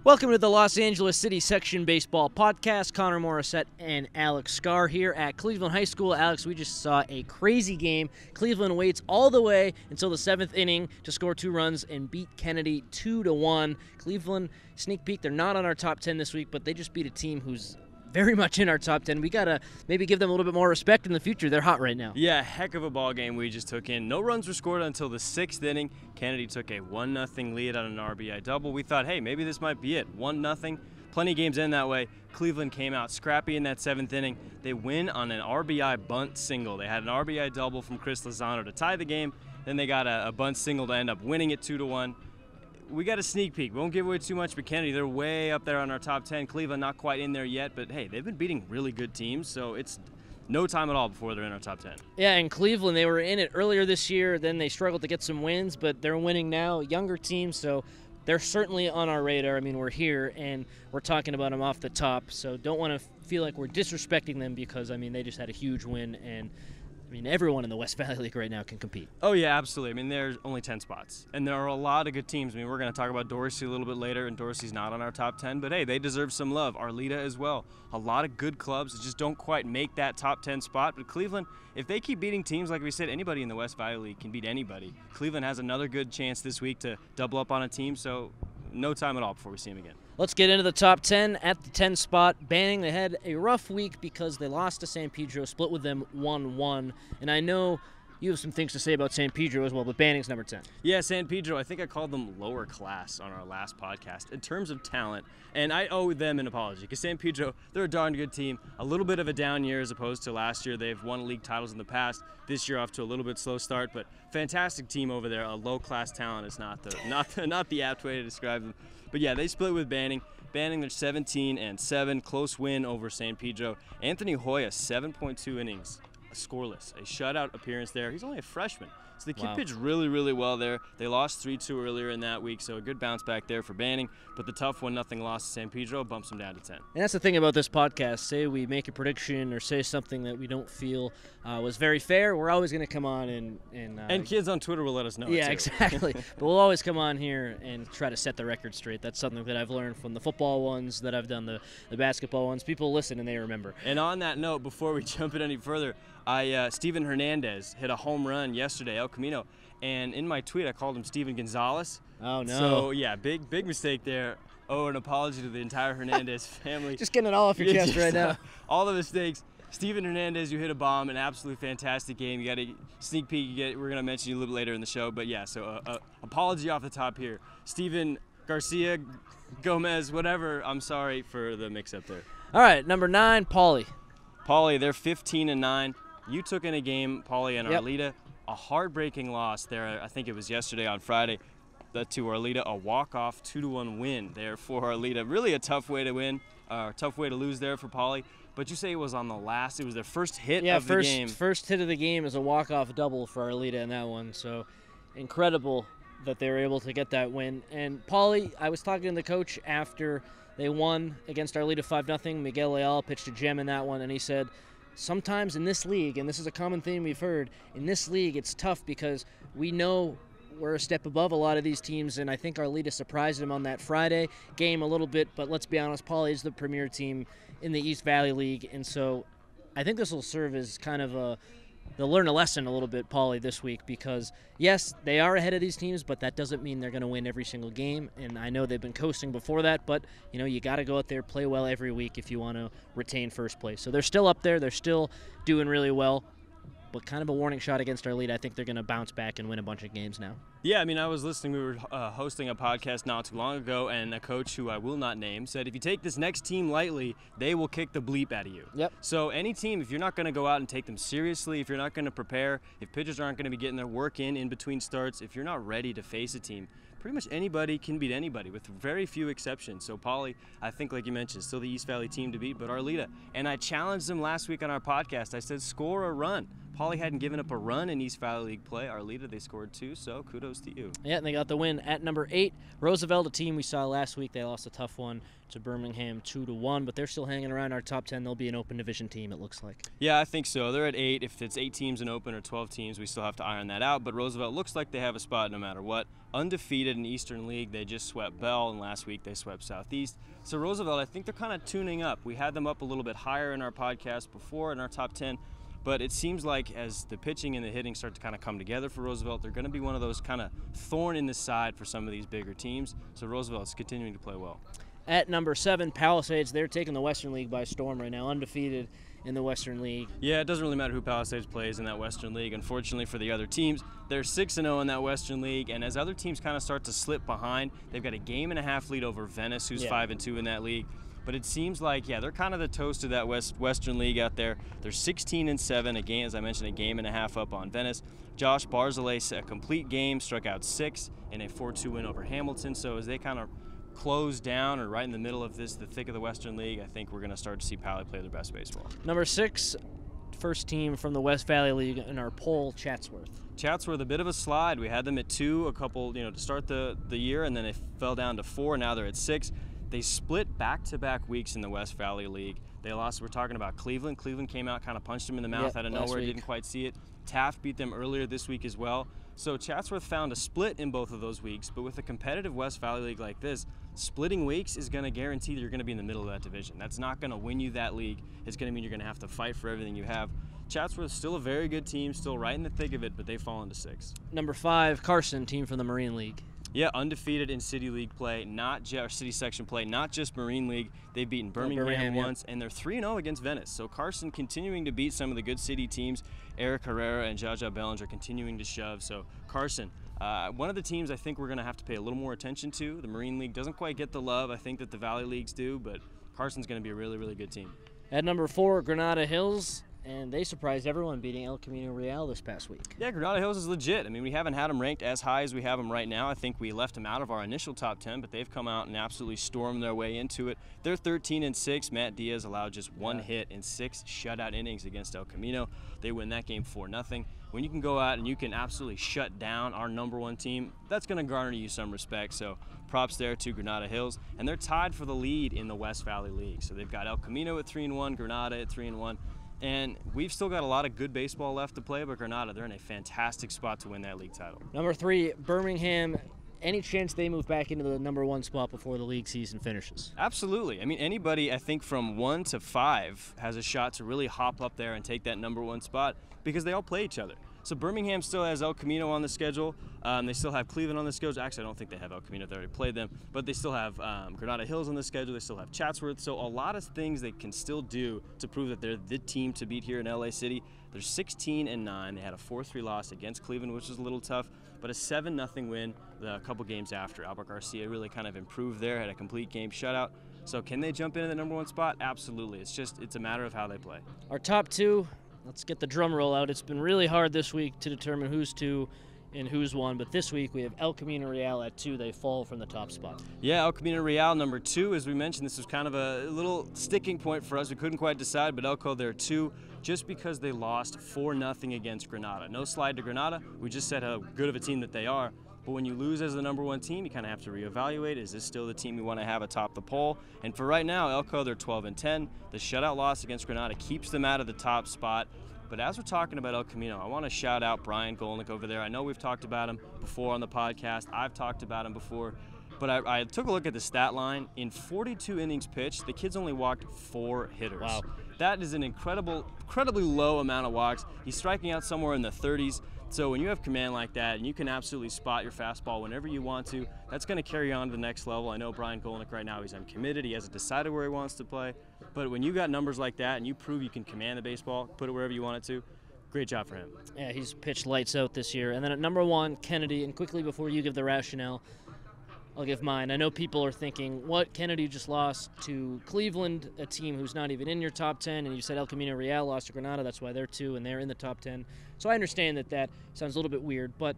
Welcome to the Los Angeles City Section Baseball Podcast. Connor Morissette and Alex Scar here at Cleveland High School. Alex, we just saw a crazy game. Cleveland waits all the way until the seventh inning to score 2 runs and beat Kennedy 2-1. Cleveland, sneak peek, they're not on our top 10 this week, but they just beat a team who's very much in our top 10. We got to maybe give them a little bit more respect in the future. They're hot right now. Yeah, heck of a ball game we just took in. No runs were scored until the 6th inning. Kennedy took a 1-0 lead on an RBI double. We thought, hey, maybe this might be it. 1-0. Plenty of games in that way. Cleveland came out scrappy in that 7th inning. They win on an RBI bunt single. They had an RBI double from Chris Lozano to tie the game. Then they got a bunt single to end up winning it 2-1. We got a sneak peek. We won't give away too much, but Kennedy, they're way up there on our top 10. Cleveland not quite in there yet, but hey, they've been beating really good teams, so it's no time at all before they're in our top 10. Yeah, and Cleveland, they were in it earlier this year. Then they struggled to get some wins, but they're winning now. Younger teams, so they're certainly on our radar. I mean, we're here, and we're talking about them off the top, so don't want to feel like we're disrespecting them because, I mean, they just had a huge win, and I mean, everyone in the West Valley League right now can compete. Oh, yeah, absolutely. I mean, there's only 10 spots, and there are a lot of good teams. I mean, we're going to talk about Dorsey a little bit later, and Dorsey's not on our top 10, but hey, they deserve some love. Arleta as well. A lot of good clubs that just don't quite make that top 10 spot, but Cleveland, if they keep beating teams, like we said, anybody in the West Valley League can beat anybody. Cleveland has another good chance this week to double up on a team, so no time at all before we see them again. Let's get into the top 10. At the 10 spot, Banning, they had a rough week because they lost to San Pedro, split with them 1-1. And I know you have some things to say about San Pedro as well, but Banning's number 10. Yeah, San Pedro, I think I called them lower class on our last podcast in terms of talent, and I owe them an apology because San Pedro, they're a darn good team. A little bit of a down year as opposed to last year. They've won league titles in the past. This year off to a little bit slow start, but fantastic team over there. A low-class talent is not the apt way to describe them. But yeah, they split with Banning. Banning, they're 17-7, close win over San Pedro. Anthony Hoya, 7.2 innings, scoreless, a shutout appearance there. He's only a freshman, so the kid pitched really, really well there. They lost 3-2 earlier in that week, so a good bounce back there for Banning. But the tough 1-0 loss to San Pedro bumps them down to 10. And that's the thing about this podcast. Say we make a prediction or say something that we don't feel was very fair, we're always going to come on and kids on Twitter will let us know. Yeah, it too. exactly. But we'll always come on here and try to set the record straight. That's something that I've learned from the football ones, that I've done the basketball ones. People listen and they remember. And on that note, before we jump in any further, Steven Hernandez hit a home run yesterday, El Camino, and in my tweet I called him Steven Gonzalez. Oh, no. So, yeah, big mistake there. Oh, an apology to the entire Hernandez family. Just getting it all off your chest right now. All the mistakes. Steven Hernandez, you hit a bomb, an absolutely fantastic game. You got a sneak peek. We're going to mention you a little bit later in the show. But, yeah, so apology off the top here. Steven Garcia, Gomez, whatever, I'm sorry for the mix-up there. All right, number 9, Pauly. Pauly, they're 15-9. You took in a game, Pauly and Yep. Arleta, a heartbreaking loss there. I think it was yesterday on Friday to Arleta, a walk-off 2-1 win there for Arleta. Really a tough way to win, tough way to lose there for Pauly. But you say it was on the last, it was their first hit of the game. First hit of the game is a walk-off double for Arleta in that one. So incredible that they were able to get that win. And Pauly, I was talking to the coach after they won against Arleta 5-0. Miguel Leal pitched a gem in that one, and he said, sometimes in this league, and this is a common theme we've heard, in this league it's tough because we know we're a step above a lot of these teams, and I think Arleta surprised them on that Friday game a little bit, but let's be honest, Pauly is the premier team in the East Valley League, and so I think this will serve as kind of they'll learn a lesson a little bit, Pauly, this week, because yes, they are ahead of these teams, but that doesn't mean they're going to win every single game, and I know they've been coasting before that, but you know, you got to go out there, play well every week if you want to retain first place. So they're still up there, they're still doing really well, but kind of a warning shot against Arleta. I think they're going to bounce back and win a bunch of games now. Yeah, I mean, I was listening. We were hosting a podcast not too long ago, and a coach who I will not name said, if you take this next team lightly, they will kick the bleep out of you. Yep. So any team, if you're not going to go out and take them seriously, if you're not going to prepare, if pitchers aren't going to be getting their work in between starts, if you're not ready to face a team, pretty much anybody can beat anybody with very few exceptions. So Pauly, I think, like you mentioned, still the East Valley team to beat, but Arleta. And I challenged them last week on our podcast. I said, score a run. Pauley hadn't given up a run in East Valley League play. Arleta, they scored 2, so kudos to you. Yeah, and they got the win at number 8. Roosevelt, a team we saw last week, they lost a tough one to Birmingham 2-1, but they're still hanging around our top 10. They'll be an open division team, it looks like. Yeah, I think so. They're at 8. If it's 8 teams in open or 12 teams, we still have to iron that out, but Roosevelt looks like they have a spot no matter what. Undefeated in Eastern League, they just swept Bell, and last week they swept Southeast. So Roosevelt, I think they're kind of tuning up. We had them up a little bit higher in our podcast before in our top 10, but it seems like as the pitching and the hitting start to kind of come together for Roosevelt, they're going to be one of those kind of thorn in the side for some of these bigger teams. So Roosevelt is continuing to play well. At number 7, Palisades, they're taking the Western League by storm right now, undefeated in the Western League. Yeah, it doesn't really matter who Palisades plays in that Western League. Unfortunately for the other teams, they're 6-0 in that Western League, and as other teams kind of start to slip behind, they've got a 1.5-game lead over Venice, who's 5-2 in that league. But it seems like, yeah, they're kind of the toast of that Western League out there. They're 16-7, again, as I mentioned, 1.5 games up on Venice. Josh Barzilay, a complete game, struck out 6 in a 4-2 win over Hamilton. So as they kind of close down or right in the middle of this, the thick of the Western League, I think we're going to start to see Pally play their best baseball. Number 6, first team from the West Valley League in our poll, Chatsworth. Chatsworth, a bit of a slide. We had them at 2 a couple, to start the year, and then they fell down to 4. Now they're at 6. They split back-to-back weeks in the West Valley League. They lost, we're talking about Cleveland. Cleveland came out, kind of punched them in the mouth out of nowhere, didn't quite see it. Taft beat them earlier this week as well. So Chatsworth found a split in both of those weeks, but with a competitive West Valley League like this, splitting weeks is going to guarantee that you're going to be in the middle of that division. That's not going to win you that league. It's going to mean you're going to have to fight for everything you have. Chatsworth still a very good team, still right in the thick of it, but they've fallen to 6. Number 5, Carson, team from the Marine League. Yeah, undefeated in City League play, or City Section play, not just Marine League. They've beaten Birmingham once, and they're 3-0 against Venice. So Carson continuing to beat some of the good City teams. Eric Herrera and Jaja Bellinger continuing to shove. So Carson, one of the teams I think we're going to have to pay a little more attention to. The Marine League doesn't quite get the love I think that the Valley Leagues do, but Carson's going to be a really, really good team. At number 4, Granada Hills. And they surprised everyone beating El Camino Real this past week. Yeah, Granada Hills is legit. I mean, we haven't had them ranked as high as we have them right now. I think we left them out of our initial top 10, but they've come out and absolutely stormed their way into it. They're 13-6. Matt Diaz allowed just 1 hit in 6 shutout innings against El Camino. They win that game 4-0. When you can go out and you can absolutely shut down our number 1 team, that's going to garner you some respect. So props there to Granada Hills. And they're tied for the lead in the West Valley League. So they've got El Camino at 3-1, Granada at 3-1. And we've still got a lot of good baseball left to play, but Granada, they're in a fantastic spot to win that league title. Number 3, Birmingham. Any chance they move back into the number 1 spot before the league season finishes? Absolutely. I mean, anybody, I think, from 1 to 5 has a shot to really hop up there and take that number 1 spot because they all play each other. So Birmingham still has El Camino on the schedule. They still have Cleveland on the schedule. Actually, I don't think they have El Camino. They already played them. But they still have Granada Hills on the schedule. They still have Chatsworth. So a lot of things they can still do to prove that they're the team to beat here in LA City. They're 16-9. They had a 4-3 loss against Cleveland, which was a little tough, but a 7-0 win a couple games after. Albert Garcia really kind of improved there, had a complete game shutout. So can they jump into the number 1 spot? Absolutely. It's a matter of how they play. Our top 2, let's get the drum roll out. It's been really hard this week to determine who's 2 and who's 1, but this week we have El Camino Real at 2. They fall from the top spot. Yeah, El Camino Real number 2. As we mentioned, this was kind of a little sticking point for us. We couldn't quite decide, but Elko, they're 2 just because they lost 4-0 against Granada. No slide to Granada. We just said how good of a team that they are. But when you lose as the number 1 team, you kind of have to reevaluate. Is this still the team you want to have atop the poll? And for right now, Elko, they're 12-10. The shutout loss against Granada keeps them out of the top spot. But as we're talking about El Camino, I want to shout out Brian Golnick over there. I know we've talked about him before on the podcast. I've talked about him before. But I took a look at the stat line. In 42 innings pitched, the kid's only walked 4 hitters. Wow. That is an incredibly low amount of walks. He's striking out somewhere in the 30s. So when you have command like that and you can absolutely spot your fastball whenever you want to, that's going to carry on to the next level. I know Brian Golnick right now, he's uncommitted. He hasn't decided where he wants to play. But when you got numbers like that and you prove you can command the baseball, put it wherever you want it to, great job for him. Yeah, he's pitched lights out this year. And then at number 1, Kennedy. And quickly before you give the rationale, I'll give mine. I know people are thinking, what, Kennedy just lost to Cleveland, a team who's not even in your top 10, and you said El Camino Real lost to Granada, that's why they're 2 and they're in the top 10. So I understand that sounds a little bit weird, but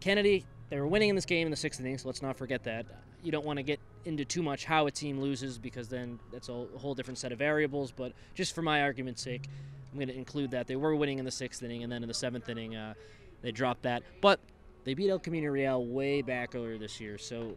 Kennedy, they were winning in this game in the 6th inning, so let's not forget that. You don't want to get into too much how a team loses because then that's a whole different set of variables, but just for my argument's sake, I'm going to include that. They were winning in the 6th inning, and then in the 7th inning, they dropped that. But they beat El Camino Real way back earlier this year. So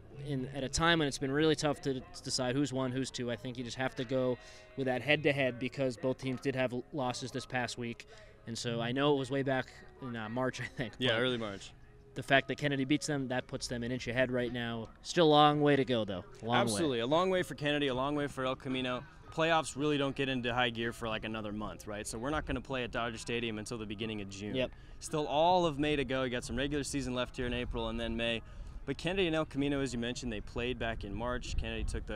at a time when it's been really tough to decide who's 1, who's 2, I think you just have to go with that head-to-head because both teams did have losses this past week. And so I know it was way back in March, I think. Yeah, early March. The fact that Kennedy beats them, that puts them an inch ahead right now. Still a long way to go, though. Absolutely. A long way for Kennedy, a long way for El Camino. Playoffs really don't get into high gear for like another month, right? So we're not going to play at Dodger Stadium until the beginning of June. Yep. Still all of May to go. You got some regular season left here in April and then May. But Kennedy and El Camino, as you mentioned, they played back in March. Kennedy took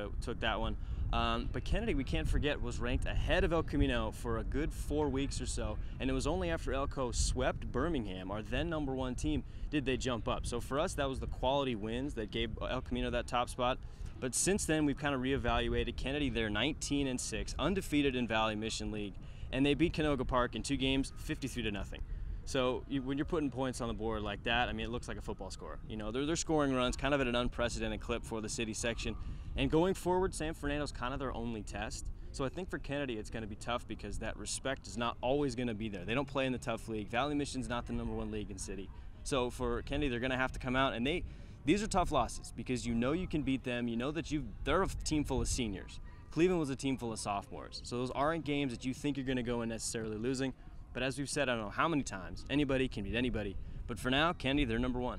that one. But Kennedy, we can't forget, was ranked ahead of El Camino for a good 4 weeks or so. And it was only after Elko swept Birmingham, our then #1 team, did they jump up. So for us, that was the quality wins that gave El Camino that top spot. But since then, we've kind of reevaluated. Kennedy, they're 19-6, undefeated in Valley Mission League, and they beat Canoga Park in 2 games, 53-0. So when you're putting points on the board like that, I mean, it looks like a football score. You know, they're scoring runs kind of at an unprecedented clip for the city section. And going forward, San Fernando's kind of their only test. So I think for Kennedy, it's going to be tough because that respect is not always going to be there. They don't play in the tough league. Valley Mission's not the #1 league in city. So for Kennedy, they're going to have to come out, and these are tough losses because you know you can beat them. You know that they're a team full of seniors. Cleveland was a team full of sophomores. So those aren't games that you think you're going to go in necessarily losing. But as we've said, I don't know how many times, anybody can beat anybody. But for now, Kennedy, they're #1.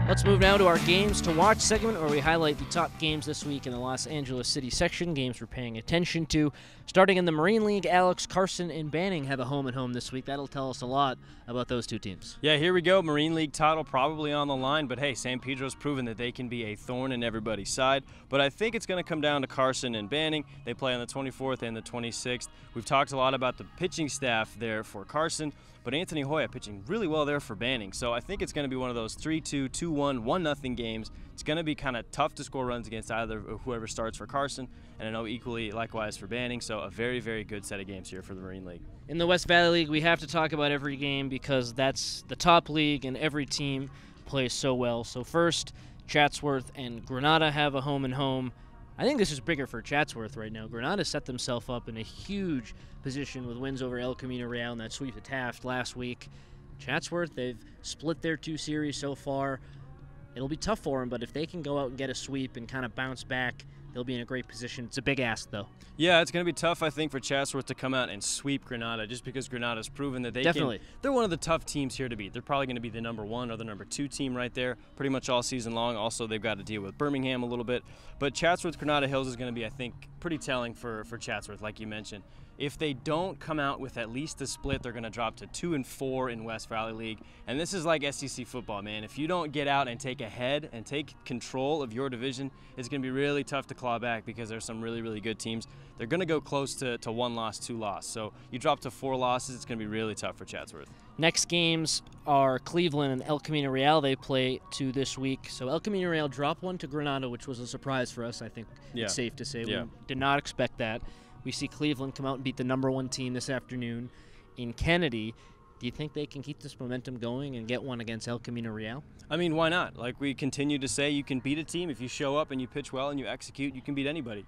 Let's move now to our Games to Watch segment where we highlight the top games this week in the Los Angeles City section, games we're paying attention to. Starting in the Marine League, Alex, Carson, and Banning have a home-and-home this week. That'll tell us a lot about those 2 teams. Yeah, here we go. Marine League title probably on the line, but hey, San Pedro's proven that they can be a thorn in everybody's side. But I think it's going to come down to Carson and Banning. They play on the 24th and the 26th. We've talked a lot about the pitching staff there for Carson, but Anthony Hoya pitching really well there for Banning. So I think it's going to be one of those 3-2, 2-1, 1-0 games. It's going to be kind of tough to score runs against either whoever starts for Carson, and I know equally likewise for Banning. So a very, very good set of games here for the Marine League. In the West Valley League, we have to talk about every game because that's the top league and every team plays so well. So first, Chatsworth and Granada have a home-and-home. I think this is bigger for Chatsworth right now. Granada set themselves up in a huge position with wins over El Camino Real and that sweep to Taft last week. Chatsworth, they've split their 2 series so far. It'll be tough for them, but if they can go out and get a sweep and kind of bounce back, they'll be in a great position. It's a big ask, though. Yeah, it's going to be tough, I think, for Chatsworth to come out and sweep Granada just because Granada's proven that they can. They're one of the tough teams here to beat. They're probably going to be the #1 or the #2 team right there pretty much all season long. Also, they've got to deal with Birmingham a little bit. But Chatsworth, Granada Hills is going to be, I think, pretty telling for Chatsworth, like you mentioned. If they don't come out with at least a split, they're going to drop to 2-4 in West Valley League. And this is like SEC football, man. If you don't get out and take a head and take control of your division, it's going to be really tough to claw back because there's some really, really good teams. They're going to go close to 1 loss, 2 loss. So you drop to 4 losses, it's going to be really tough for Chatsworth. Next games are Cleveland and El Camino Real. They play 2 this week. So El Camino Real dropped 1 to Granada, which was a surprise for us, I think it's safe to say. Yeah. We did not expect that. We see Cleveland come out and beat the #1 team this afternoon in Kennedy. Do you think they can keep this momentum going and get one against El Camino Real? I mean, why not? Like we continue to say, you can beat a team. If you show up and you pitch well and you execute, you can beat anybody.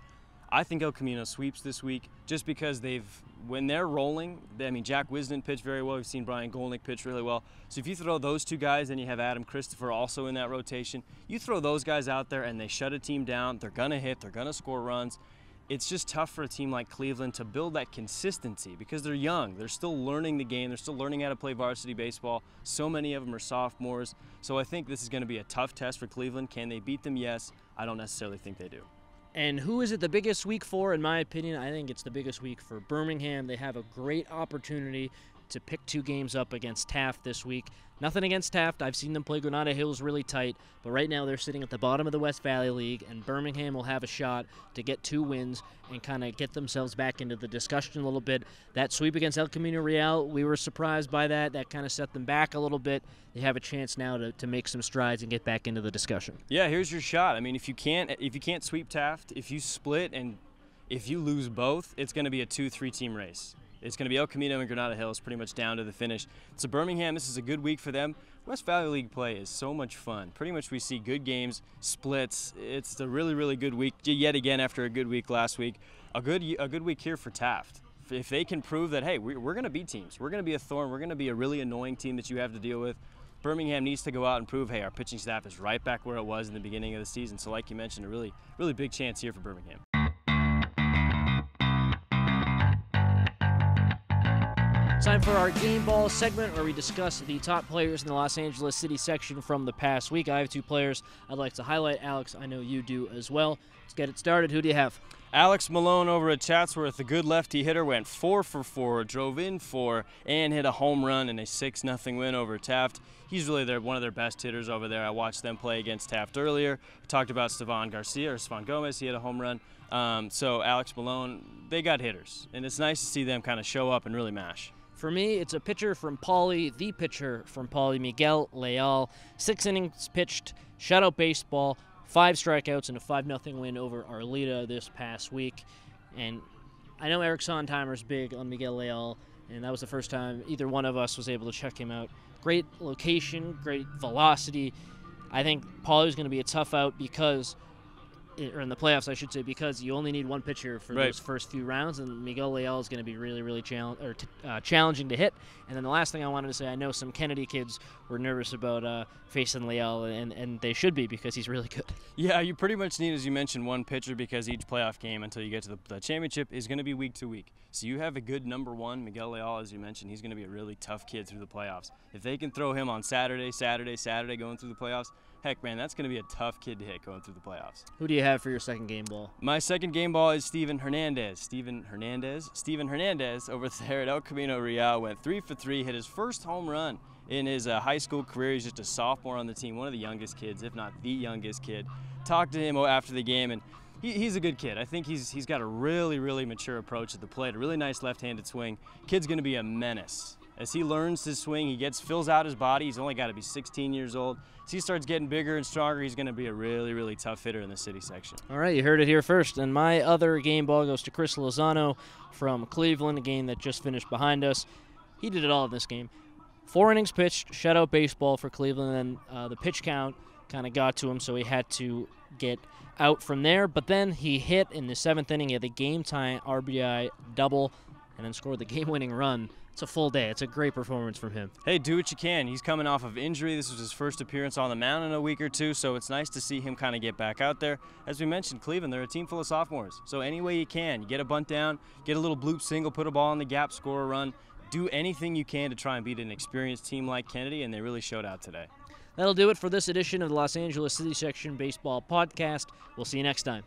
I think El Camino sweeps this week just because when they're rolling, I mean, Jack Wisden pitched very well. We've seen Brian Golnick pitch really well. So if you throw those 2 guys and you have Adam Christopher also in that rotation, you throw those guys out there and they shut a team down. They're going to hit. They're going to score runs. It's just tough for a team like Cleveland to build that consistency because they're young. They're still learning the game. They're still learning how to play varsity baseball. So many of them are sophomores. So I think this is going to be a tough test for Cleveland. Can they beat them? Yes. I don't necessarily think they do. And who is it the biggest week for? In my opinion, I think it's the biggest week for Birmingham. They have a great opportunity to pick 2 games up against Taft this week. Nothing against Taft. I've seen them play Granada Hills really tight, but right now they're sitting at the bottom of the West Valley League, and Birmingham will have a shot to get 2 wins and kind of get themselves back into the discussion a little bit. That sweep against El Camino Real, we were surprised by that. That kind of set them back a little bit. They have a chance now to make some strides and get back into the discussion. Yeah, here's your shot. I mean, if you can't sweep Taft, if you split and if you lose both, it's going to be a 2-3 team race. It's going to be El Camino and Granada Hills pretty much down to the finish. So Birmingham, this is a good week for them. West Valley League play is so much fun. Pretty much we see good games, splits. It's a really, really good week yet again after a good week last week. A good week here for Taft. If they can prove that, hey, we're going to beat teams. We're going to be a thorn. We're going to be a really annoying team that you have to deal with. Birmingham needs to go out and prove, hey, our pitching staff is right back where it was in the beginning of the season. So like you mentioned, a really, really big chance here for Birmingham. Time for our Game Ball segment where we discuss the top players in the Los Angeles City section from the past week. I have 2 players I'd like to highlight. Alex, I know you do as well. Let's get it started. Who do you have? Alex Malone over at Chatsworth, a good lefty hitter, went 4 for 4, drove in 4, and hit a home run in a 6-0 win over Taft. He's really one of their best hitters over there. I watched them play against Taft earlier. We talked about Stevan Gomez. He hit a home run. So Alex Malone, they got hitters, and it's nice to see them kind of show up and really mash. For me, it's a pitcher from Pauley, the pitcher from Pauley, Miguel Leal. 6 innings pitched, shutout baseball, 5 strikeouts, and a 5-0 win over Arleta this past week. And I know Eric Sondheimer's big on Miguel Leal, and that was the first time either one of us was able to check him out. Great location, great velocity. I think Pauley's going to be a tough out because, or in the playoffs, I should say, because you only need one pitcher for those first few rounds, and Miguel Leal is going to be really, really challenging to hit. And then the last thing I wanted to say, I know some Kennedy kids were nervous about facing Leal, and they should be because he's really good. Yeah, you pretty much need, as you mentioned, one pitcher because each playoff game until you get to the championship is going to be week to week. So you have a good number 1, Miguel Leal, as you mentioned. He's going to be a really tough kid through the playoffs. If they can throw him on Saturday going through the playoffs, heck, man, that's going to be a tough kid to hit going through the playoffs. Who do you have for your second game ball? My second game ball is Steven Hernandez. Steven Hernandez over there at El Camino Real went 3 for 3, hit his first home run in his high school career. He's just a sophomore on the team, one of the youngest kids, if not the youngest kid. Talked to him after the game, and he's a good kid. I think he's got a really, really mature approach at the plate, a really nice left-handed swing. Kid's going to be a menace. As he learns his swing, he fills out his body. He's only got to be 16 years old. As he starts getting bigger and stronger, he's going to be a really, really tough hitter in the city section. All right, you heard it here first. And my other game ball goes to Chris Lozano from Cleveland, a game that just finished behind us. He did it all in this game. 4 innings pitched, shutout baseball for Cleveland, and the pitch count kind of got to him, so he had to get out from there. But then he hit in the 7th inning. He had the game-tying RBI double and then scored the game-winning run. It's a full day. It's a great performance from him. Hey, do what you can. He's coming off of injury. This was his first appearance on the mound in a week or two, so it's nice to see him kind of get back out there. As we mentioned, Cleveland, they're a team full of sophomores. So any way you can, you get a bunt down, get a little bloop single, put a ball in the gap, score a run. Do anything you can to try and beat an experienced team like Kennedy, and they really showed out today. That'll do it for this edition of the Los Angeles City Section Baseball Podcast. We'll see you next time.